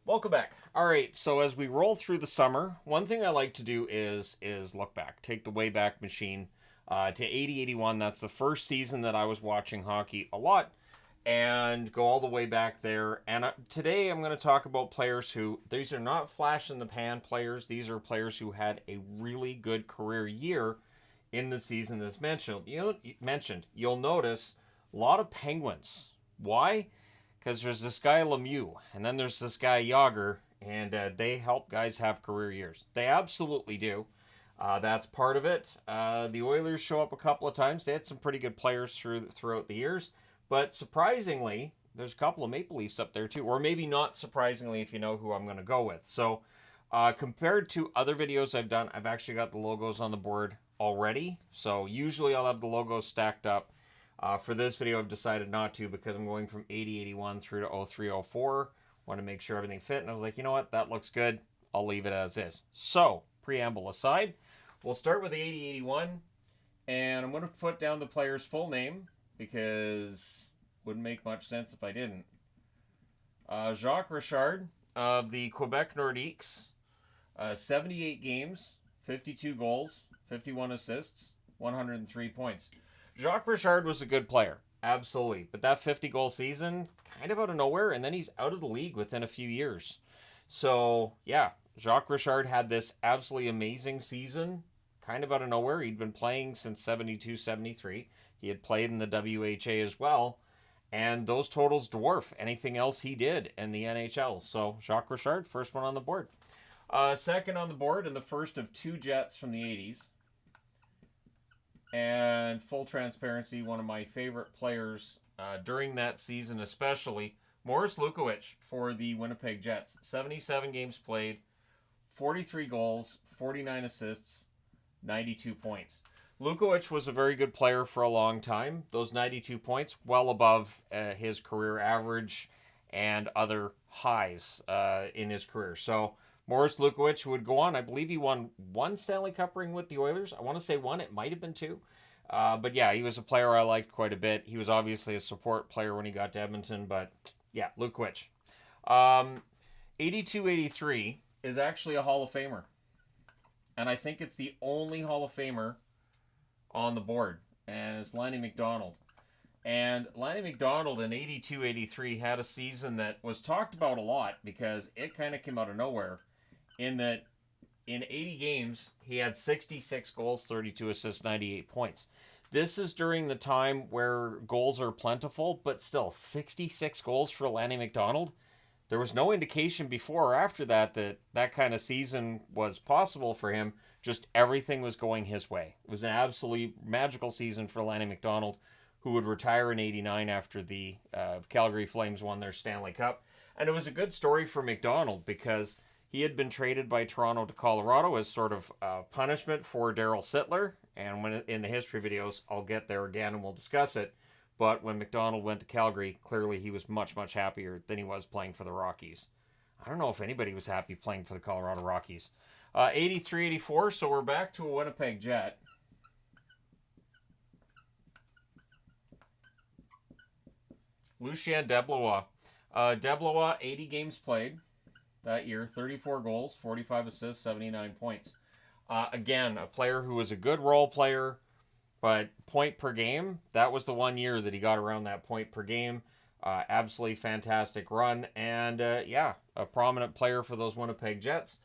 Welcome back. All right, so as we roll through the summer, one thing I like to do is look back, take the Wayback Machine to 80-81. That's the first season that I was watching hockey a lot, and go all the way back there. And today I'm going to talk about players who, these are not flash in the pan players. These are players who had a really good career year in the season that's mentioned. You'll notice a lot of Penguins. Why? Because there's this guy Lemieux, and then there's this guy Yager, and they help guys have career years. They absolutely do. That's part of it. The Oilers show up a couple of times. They had some pretty good players throughout the years, but surprisingly, there's a couple of Maple Leafs up there too, or maybe not surprisingly if you know who I'm going to go with. So, compared to other videos I've done, I've actually got the logos on the board already. So usually I'll have the logos stacked up. For this video, I've decided not to because I'm going from 80-81 through to 03-04. Want to make sure everything fit, and I was like, you know what, that looks good. I'll leave it as is. So, preamble aside, we'll start with the 80-81, and I'm going to put down the player's full name because it wouldn't make much sense if I didn't. Jacques Richard of the Quebec Nordiques, 78 games, 52 goals, 51 assists, 103 points. Jacques Richard was a good player, absolutely. But that 50-goal season, kind of out of nowhere, and then he's out of the league within a few years. So, yeah, Jacques Richard had this absolutely amazing season, kind of out of nowhere. He'd been playing since 72-73. He had played in the WHA as well. And those totals dwarf anything else he did in the NHL. So, Jacques Richard, first one on the board. Second on the board, and the first of two Jets from the 80s. And full transparency, one of my favorite players during that season especially, Morris Lukowich for the Winnipeg Jets. 77 games played, 43 goals, 49 assists, 92 points. Lukowich was a very good player for a long time. Those 92 points, well above his career average and other highs in his career. So Morris Lukowich would go on. I believe he won one Stanley Cup ring with the Oilers. I want to say one. It might have been two. But yeah, he was a player I liked quite a bit. He was obviously a support player when he got to Edmonton. But yeah, Lukowich. 82-83 is actually a Hall of Famer. And I think it's the only Hall of Famer on the board. And it's Lanny McDonald. And Lanny McDonald in 82-83 had a season that was talked about a lot because it kind of came out of nowhere. In that in 80 games, he had 66 goals, 32 assists, 98 points. This is during the time where goals are plentiful, but still 66 goals for Lanny McDonald. There was no indication before or after that that kind of season was possible for him. Just everything was going his way. It was an absolutely magical season for Lanny McDonald, who would retire in 89 after the Calgary Flames won their Stanley Cup. And it was a good story for McDonald because he had been traded by Toronto to Colorado as sort of punishment for Daryl Sittler. And when in the history videos, I'll get there again and we'll discuss it. But when McDonald went to Calgary, clearly he was much, much happier than he was playing for the Rockies. I don't know if anybody was happy playing for the Colorado Rockies. 83-84, so we're back to a Winnipeg Jet. Lucien Deblois. Deblois, 80 games played that year, 34 goals, 45 assists, 79 points. Again, a player who was a good role player, but point per game, that was the one year that he got around that point per game. Absolutely fantastic run. And yeah, a prominent player for those Winnipeg Jets.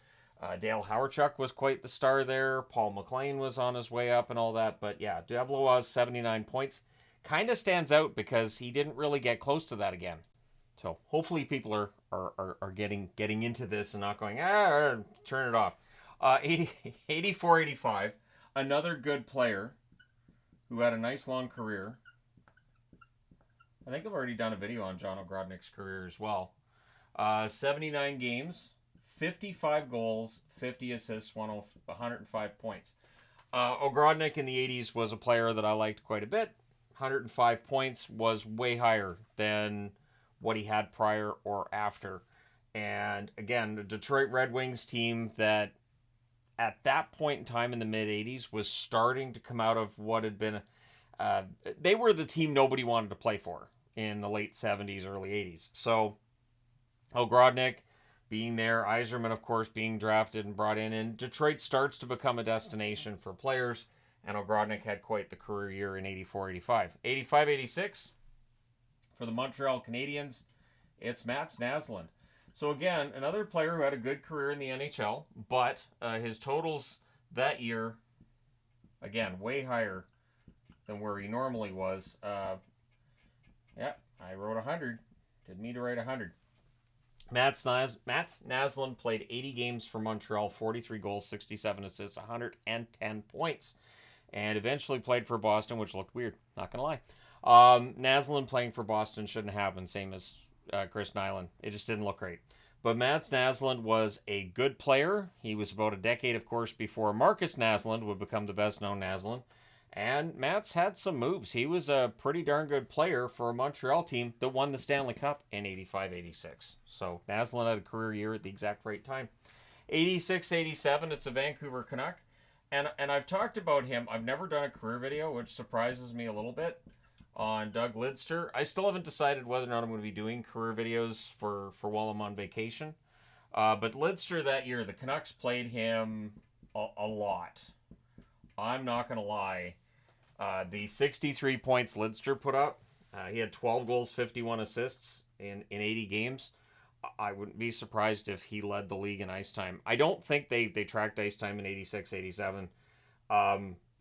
Dale Hawerchuk was quite the star there. Paul McLean was on his way up and all that. But yeah, Deblois, 79 points. Kind of stands out because he didn't really get close to that again. So hopefully people are getting into this and not going, turn it off. 84-85, another good player who had a nice long career. I think I've already done a video on John Ogrodnik's career as well. 79 games, 55 goals, 50 assists, 105 points. Ogrodnik in the 80s was a player that I liked quite a bit. 105 points was way higher than what he had prior or after. And again, the Detroit Red Wings team that at that point in time in the mid-80s was starting to come out of what had been... they were the team nobody wanted to play for in the late 70s, early 80s. So, Ogrodnik, being there. Yzerman, of course, being drafted and brought in. And Detroit starts to become a destination for players. And Ogrodnik had quite the career year in 84-85. 85-86, for the Montreal Canadiens, it's Mats Naslund. So again, another player who had a good career in the NHL, but his totals that year, again, way higher than where he normally was. Yeah, I wrote 100. Didn't need to write 100. Mats Naslund played 80 games for Montreal, 43 goals, 67 assists, 110 points. And eventually played for Boston, which looked weird, not going to lie. Naslund playing for Boston shouldn't happen, same as Chris Nyland. It just didn't look great. But Mats Naslund was a good player. He was about a decade, of course, before Marcus Naslund would become the best-known Naslund. And Mats had some moves. He was a pretty darn good player for a Montreal team that won the Stanley Cup in 85-86. So Naslund had a career year at the exact right time. 86-87, it's a Vancouver Canuck. And I've talked about him. I've never done a career video, which surprises me a little bit, on Doug Lidster. I still haven't decided whether or not I'm going to be doing career videos for while I'm on vacation. But Lidster that year, the Canucks played him a lot. I'm not going to lie. The 63 points Lidster put up, he had 12 goals, 51 assists in 80 games. I wouldn't be surprised if he led the league in ice time. I don't think they tracked ice time in 86-87.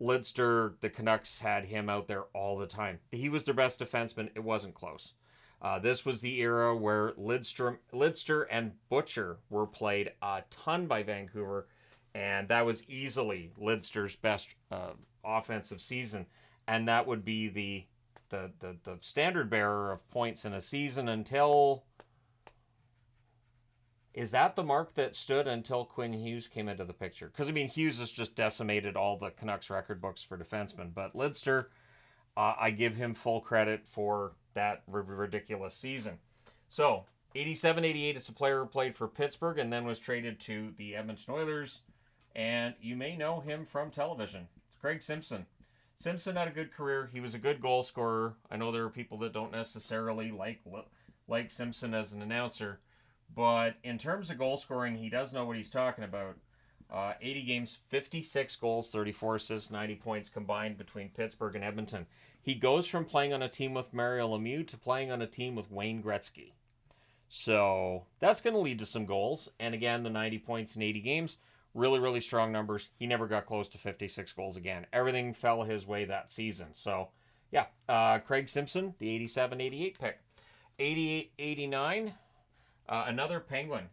Lidster, the Canucks had him out there all the time. He was their best defenseman. It wasn't close. This was the era where Lidster and Butcher were played a ton by Vancouver, and that was easily Lidster's best offensive season. And that would be the standard bearer of points in a season until... Is that the mark that stood until Quinn Hughes came into the picture? Because, I mean, Hughes has just decimated all the Canucks record books for defensemen. But Lidster, I give him full credit for that ridiculous season. So, 87-88 is a player who played for Pittsburgh and then was traded to the Edmonton Oilers. And you may know him from television. It's Craig Simpson. Simpson had a good career. He was a good goal scorer. I know there are people that don't necessarily like Simpson as an announcer. But in terms of goal scoring, he does know what he's talking about. 80 games, 56 goals, 34 assists, 90 points combined between Pittsburgh and Edmonton. He goes from playing on a team with Mario Lemieux to playing on a team with Wayne Gretzky. So that's going to lead to some goals. And again, the 90 points in 80 games, really, really strong numbers. He never got close to 56 goals again. Everything fell his way that season. So, yeah, Craig Simpson, the 87-88 pick. 88-89... another Penguin.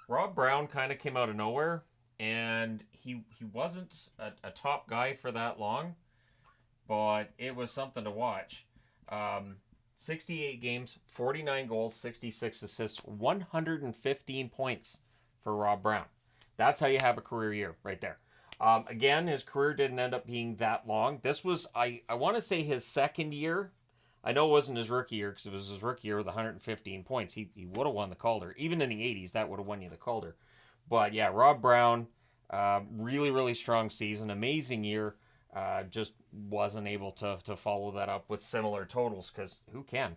Rob Brown kind of came out of nowhere, and he wasn't a top guy for that long, but it was something to watch. 68 games, 49 goals, 66 assists, 115 points for Rob Brown. That's how you have a career year right there. Again, his career didn't end up being that long. This was, I want to say, his second year. I know it wasn't his rookie year because it was his rookie year with 115 points. He would have won the Calder. Even in the 80s, that would have won you the Calder. But yeah, Rob Brown, really, really strong season. Amazing year. Just wasn't able to follow that up with similar totals because who can?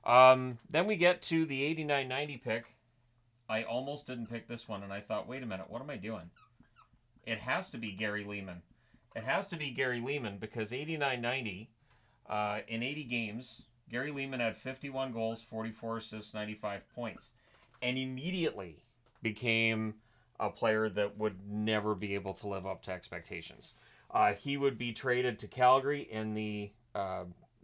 Then we get to the 89-90 pick. I almost didn't pick this one, and I thought, wait a minute, what am I doing? It has to be Gary Leeman. It has to be Gary Leeman because 89-90... in 80 games, Gary Leeman had 51 goals, 44 assists, 95 points, and immediately became a player that would never be able to live up to expectations. He would be traded to Calgary in the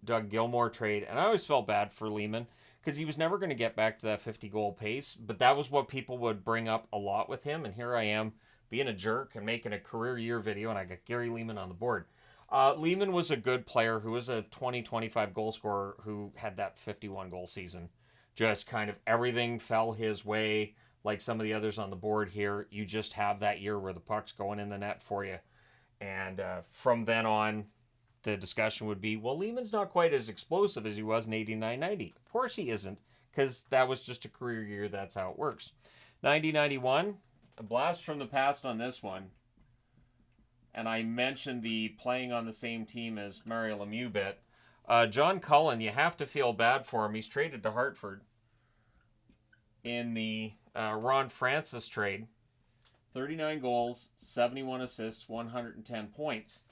Doug Gilmour trade, and I always felt bad for Leeman because he was never going to get back to that 50-goal pace, but that was what people would bring up a lot with him, and here I am being a jerk and making a career year video, and I got Gary Leeman on the board. Leeman was a good player who was a 20-25 goal scorer who had that 51 goal season. Just kind of everything fell his way like some of the others on the board here. You just have that year where the puck's going in the net for you. And from then on, the discussion would be, well, Leeman's not quite as explosive as he was in 89-90. Of course he isn't, because that was just a career year. That's how it works. 90-91, a blast from the past on this one. And I mentioned the playing on the same team as Mario Lemieux bit. John Cullen, you have to feel bad for him. He's traded to Hartford in the Ron Francis trade. 39 goals, 71 assists, 110 points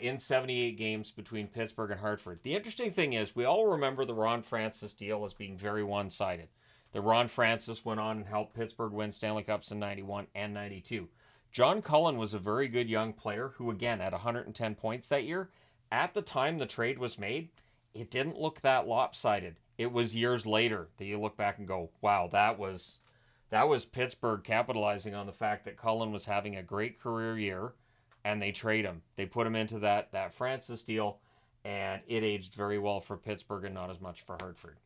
in 78 games between Pittsburgh and Hartford. The interesting thing is, we all remember the Ron Francis deal as being very one-sided. The Ron Francis went on and helped Pittsburgh win Stanley Cups in 91 and 92. John Cullen was a very good young player who, again, had 110 points that year. At the time the trade was made, it didn't look that lopsided. It was years later that you look back and go, wow, that was Pittsburgh capitalizing on the fact that Cullen was having a great career year, and they trade him. They put him into that Francis deal, and it aged very well for Pittsburgh and not as much for Hartford.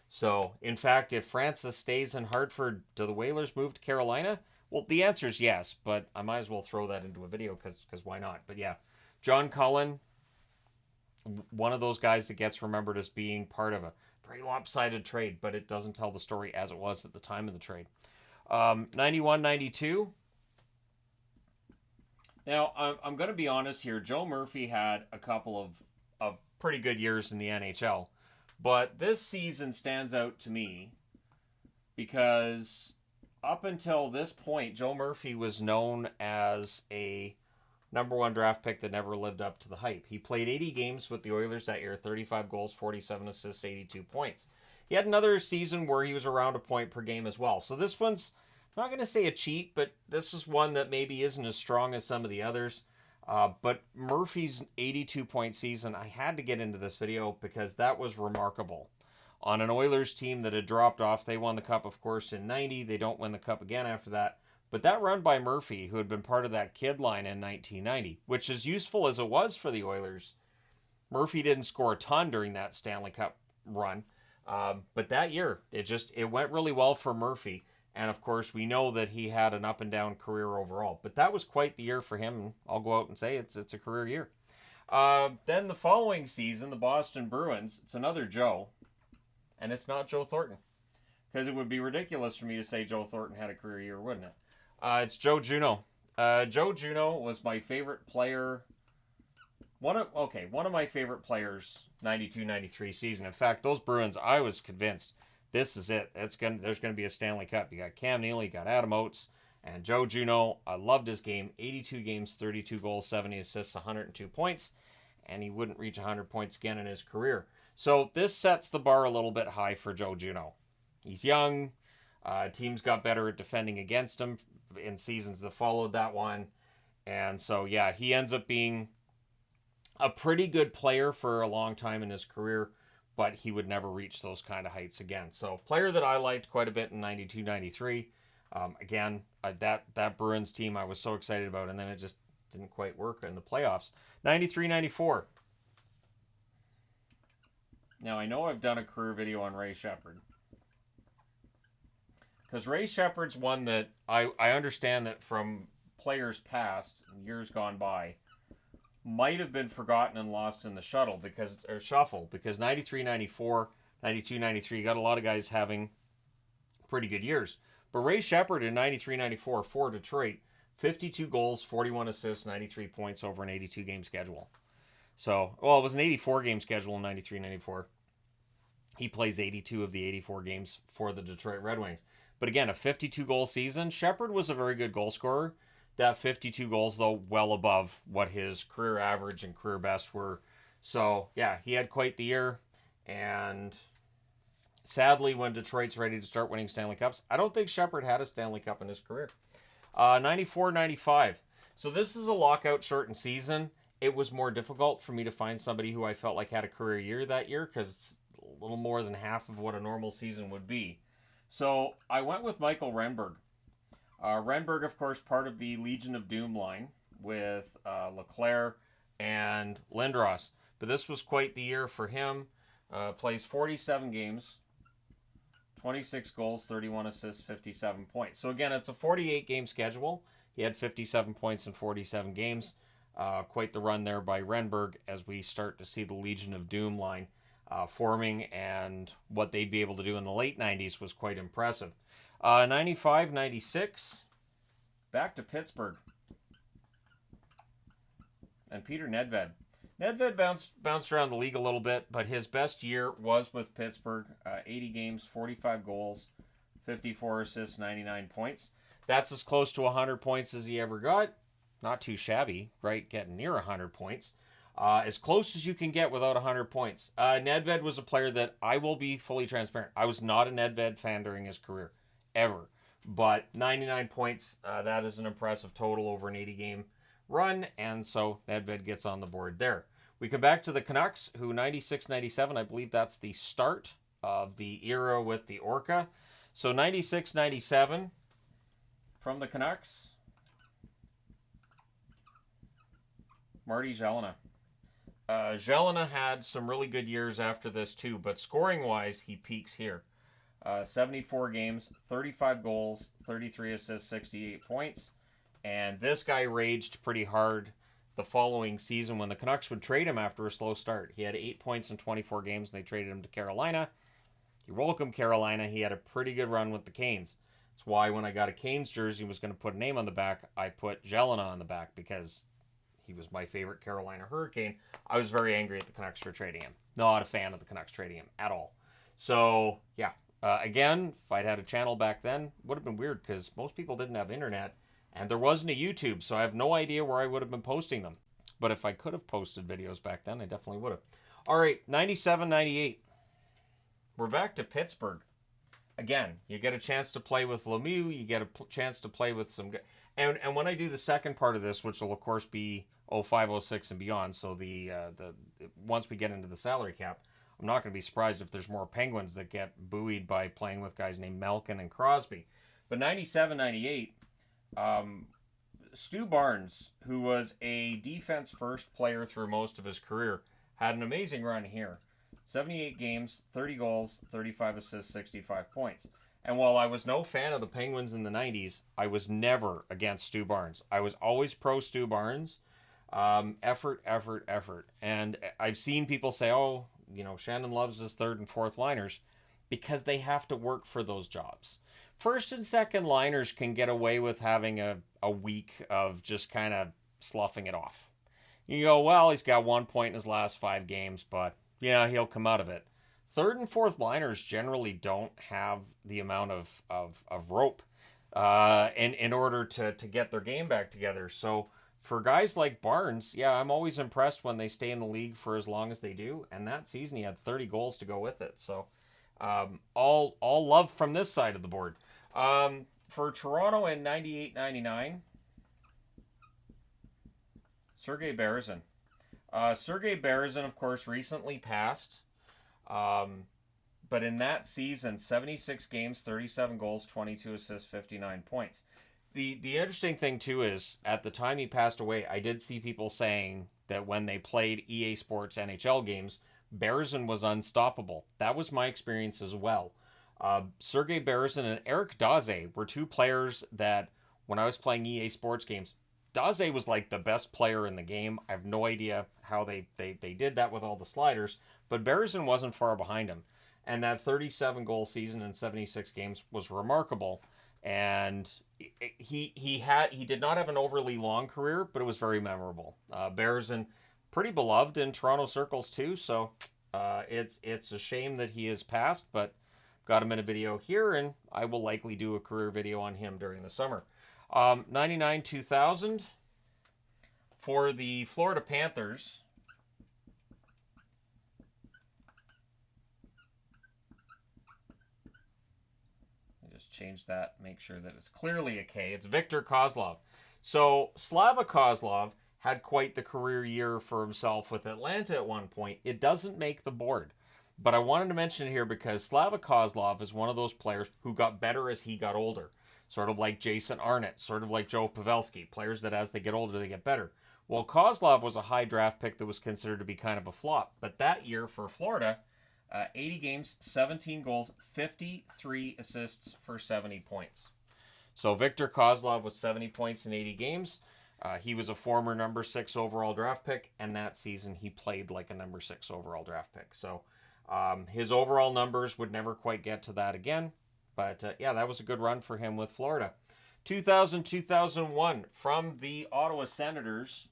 So, in fact, if Francis stays in Hartford, do the Whalers move to Carolina? Well, the answer is yes, but I might as well throw that into a video because why not? But yeah, John Cullen, one of those guys that gets remembered as being part of a very lopsided trade, but it doesn't tell the story as it was at the time of the trade. 91, 92. Now, I'm going to be honest here. Joe Murphy had a couple of pretty good years in the NHL, but this season stands out to me because up until this point, Joe Murphy was known as a number one draft pick that never lived up to the hype. He played 80 games with the Oilers that year, 35 goals, 47 assists, 82 points. He had another season where he was around a point per game as well. So this one's, I'm not going to say a cheat, but this is one that maybe isn't as strong as some of the others. But Murphy's 82-point season, I had to get into this video because that was remarkable. On an Oilers team that had dropped off, they won the Cup, of course, in 90. They don't win the Cup again after that. But that run by Murphy, who had been part of that kid line in 1990, which as useful as it was for the Oilers, Murphy didn't score a ton during that Stanley Cup run. But that year, it went really well for Murphy. And of course, we know that he had an up and down career overall. But that was quite the year for him. I'll go out and say it's a career year. Then the following season, the Boston Bruins, it's another Joe. And it's not Joe Thornton. Because it would be ridiculous for me to say Joe Thornton had a career year, wouldn't it? It's Joe Juneau. Joe Juneau was my favorite player. One of my favorite players, 92-93 season. In fact, those Bruins, I was convinced this is it. There's going to be a Stanley Cup. You got Cam Neely, you got Adam Oates, and Joe Juneau. I loved his game. 82 games, 32 goals, 70 assists, 102 points, and he wouldn't reach 100 points again in his career. So this sets the bar a little bit high for Joe Juneau. He's young. Teams got better at defending against him in seasons that followed that one. And so, yeah, he ends up being a pretty good player for a long time in his career, but he would never reach those kind of heights again. So, player that I liked quite a bit in 92-93. Again, that Bruins team I was so excited about, and then it just didn't quite work in the playoffs. 93-94. Now, I know I've done a career video on Ray Sheppard. Because Ray Sheppard's one that I understand that from players past, years gone by, might have been forgotten and lost in the shuffle because 93-94, 92-93, got a lot of guys having pretty good years. But Ray Sheppard in 93-94 for Detroit, 52 goals, 41 assists, 93 points over an 82-game schedule. So, well, it was an 84-game schedule in 93-94. He plays 82 of the 84 games for the Detroit Red Wings. But again, a 52-goal season. Sheppard was a very good goal scorer. That 52 goals, though, well above what his career average and career best were. So, yeah, he had quite the year. And sadly, when Detroit's ready to start winning Stanley Cups, I don't think Sheppard had a Stanley Cup in his career. 94-95. So this is a lockout shortened season. It was more difficult for me to find somebody who I felt like had a career year that year because it's a little more than half of what a normal season would be. So I went with Michael Renberg. Renberg, of course, part of the Legion of Doom line with Leclerc and Lindros. But this was quite the year for him. Plays 47 games, 26 goals, 31 assists, 57 points. So again, it's a 48-game schedule. He had 57 points in 47 games. Quite the run there by Renberg as we start to see the Legion of Doom line forming, and what they'd be able to do in the late 90s was quite impressive. 95-96, back to Pittsburgh. And Peter Nedved. Nedved bounced around the league a little bit, but his best year was with Pittsburgh. 80 games, 45 goals, 54 assists, 99 points. That's as close to 100 points as he ever got. Not too shabby, right? Getting near 100 points. As close as you can get without 100 points. Nedved was a player that I will be fully transparent. I was not a Nedved fan during his career, ever. But 99 points, that is an impressive total over an 80-game run, and so Nedved gets on the board there. We come back to the Canucks, who 96-97, I believe that's the start of the era with the Orca. So 96-97 from the Canucks, Marty Gelinas. Gelinas had some really good years after this too, but scoring-wise, he peaks here. 74 games, 35 goals, 33 assists, 68 points. And this guy raged pretty hard the following season when the Canucks would trade him after a slow start. He had 8 points in 24 games, and they traded him to Carolina. He welcomed Carolina. He had a pretty good run with the Canes. That's why when I got a Canes jersey and was going to put a name on the back, I put Gelinas on the back because he was my favorite Carolina Hurricane. I was very angry at the Canucks for trading him. Not a fan of the Canucks trading him at all. So, yeah. Again, if I'd had a channel back then, it would have been weird because most people didn't have internet. And there wasn't a YouTube, so I have no idea where I would have been posting them. But if I could have posted videos back then, I definitely would have. All right, 97-98. We're back to Pittsburgh. Again, you get a chance to play with Lemieux. You get a chance to play with some... And when I do the second part of this, which will, of course, be 05, 06, and beyond, so the once we get into the salary cap, I'm not going to be surprised if there's more Penguins that get buoyed by playing with guys named Malkin and Crosby. But 97-98... Stu Barnes, who was a defense-first player through most of his career, had an amazing run here. 78 games, 30 goals, 35 assists, 65 points. And while I was no fan of the Penguins in the 90s, I was never against Stu Barnes. I was always pro Stu Barnes. Effort. And I've seen people say, oh, Shannon loves his third and fourth liners because they have to work for those jobs. First and second liners can get away with having a week of just kind of sloughing it off. You go, well, he's got 1 point in his last 5 games, but yeah, he'll come out of it. Third and fourth liners generally don't have the amount of rope in order to get their game back together. So for guys like Barnes, yeah, I'm always impressed when they stay in the league for as long as they do. And that season he had 30 goals to go with it. So all love from this side of the board. For Toronto in 98-99, Sergei Berezin. Sergei Berezin, of course, recently passed. But in that season, 76 games, 37 goals, 22 assists, 59 points. The interesting thing, too, is at the time he passed away, I did see people saying that when they played EA Sports NHL games, Berezin was unstoppable. That was my experience as well. Sergei Berezin and Eric Daze were two players that, when I was playing EA Sports games, Daze was like the best player in the game. I have no idea how they did that with all the sliders, but Berezin wasn't far behind him. And that 37-goal season in 76 games was remarkable. And he did not have an overly long career, but it was very memorable. Berezin, pretty beloved in Toronto circles too, so it's a shame that he has passed, but got him in a video here, and I will likely do a career video on him during the summer. 99-2000 for the Florida Panthers. I just change that, make sure that it's clearly a K. It's Viktor Kozlov. So Slava Kozlov had quite the career year for himself with Atlanta at one point. It doesn't make the board. But I wanted to mention it here because Slava Kozlov is one of those players who got better as he got older. Sort of like Jason Arnott, sort of like Joe Pavelski. Players that as they get older, they get better. Well, Kozlov was a high draft pick that was considered to be kind of a flop. But that year for Florida, 80 games, 17 goals, 53 assists for 70 points. So Viktor Kozlov was 70 points in 80 games. He was a former number 6 overall draft pick, and that season he played like a number 6 overall draft pick. So his overall numbers would never quite get to that again. But yeah, that was a good run for him with Florida. 2000-2001 from the Ottawa Senators.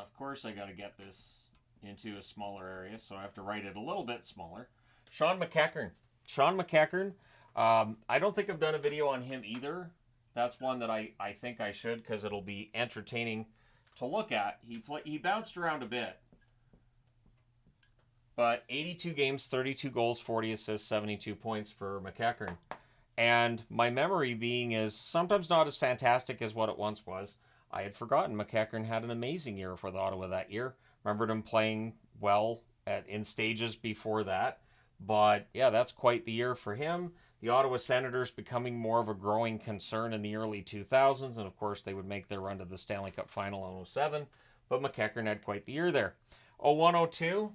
Of course, I got to get this into a smaller area, so I have to write it a little bit smaller. Sean McEachern. Sean McEachern. I don't think I've done a video on him either. That's one that I think I should, because it'll be entertaining to look at. He bounced around a bit. But 82 games, 32 goals, 40 assists, 72 points for McEachern. And my memory being is sometimes not as fantastic as what it once was. I had forgotten McEachern had an amazing year for the Ottawa that year. Remembered him playing well in stages before that. But yeah, that's quite the year for him. The Ottawa Senators becoming more of a growing concern in the early 2000s. And of course, they would make their run to the Stanley Cup final in 07. But McEachern had quite the year there. 01-02,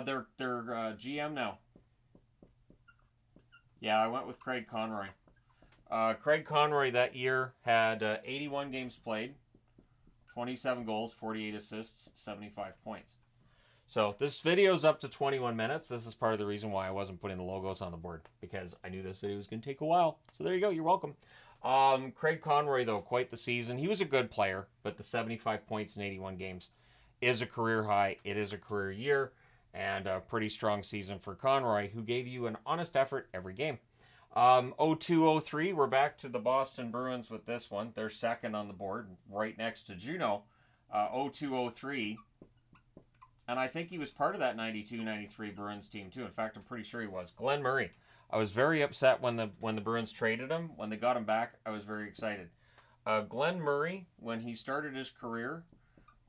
their GM now. Yeah, I went with Craig Conroy. Craig Conroy that year had 81 games played, 27 goals, 48 assists, 75 points. So this video's up to 21 minutes. This is part of the reason why I wasn't putting the logos on the board, because I knew this video was going to take a while. So there you go. You're welcome. Craig Conroy, though, quite the season. He was a good player, but the 75 points in 81 games is a career high. It is a career year, and a pretty strong season for Conroy, who gave you an honest effort every game. 02-03, we're back to the Boston Bruins with this one. They're second on the board, right next to Juneau. 02-03. And I think he was part of that 92-93 Bruins team, too. In fact, I'm pretty sure he was. Glenn Murray. I was very upset when the Bruins traded him. When they got him back, I was very excited. Glenn Murray, when he started his career,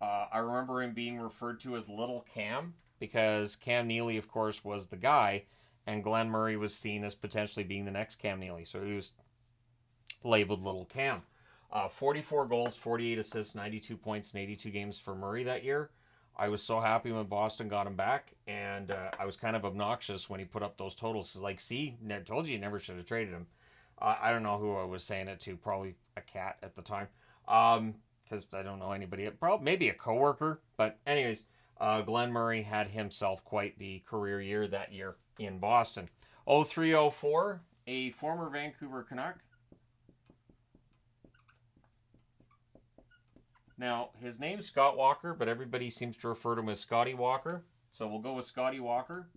I remember him being referred to as Little Cam, because Cam Neely, of course, was the guy, and Glenn Murray was seen as potentially being the next Cam Neely. So he was labeled Little Cam. 44 goals, 48 assists, 92 points in 82 games for Murray that year. I was so happy when Boston got him back, and I was kind of obnoxious when he put up those totals. Like, see, I told you never should have traded him. I don't know who I was saying it to, probably a cat at the time, because I don't know anybody, probably maybe a coworker. But anyways, Glenn Murray had himself quite the career year that year in Boston. 03-04, a former Vancouver Canuck. Now, his name's Scott Walker, but everybody seems to refer to him as Scotty Walker. So we'll go with Scotty Walker.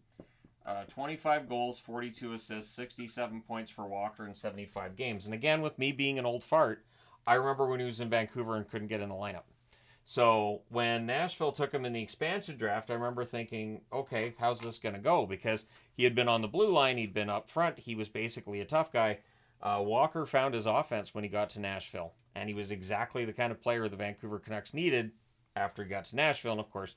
25 goals, 42 assists, 67 points for Walker in 75 games. And again, with me being an old fart, I remember when he was in Vancouver and couldn't get in the lineup. So when Nashville took him in the expansion draft, I remember thinking, okay, how's this going to go? Because he had been on the blue line, he'd been up front, he was basically a tough guy. Walker found his offense when he got to Nashville, and he was exactly the kind of player the Vancouver Canucks needed after he got to Nashville. And of course,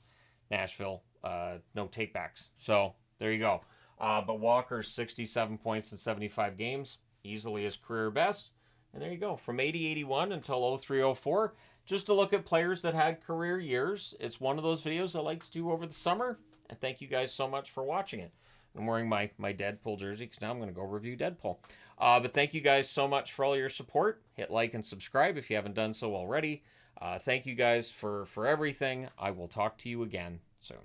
Nashville, no takebacks. So there you go. But Walker's 67 points in 75 games, easily his career best. And there you go. From 80-81 until 03-04, just to look at players that had career years. It's one of those videos I like to do over the summer. And thank you guys so much for watching it. I'm wearing my Deadpool jersey because now I'm going to go review Deadpool. But thank you guys so much for all your support. Hit like and subscribe if you haven't done so already. Thank you guys for everything. I will talk to you again soon.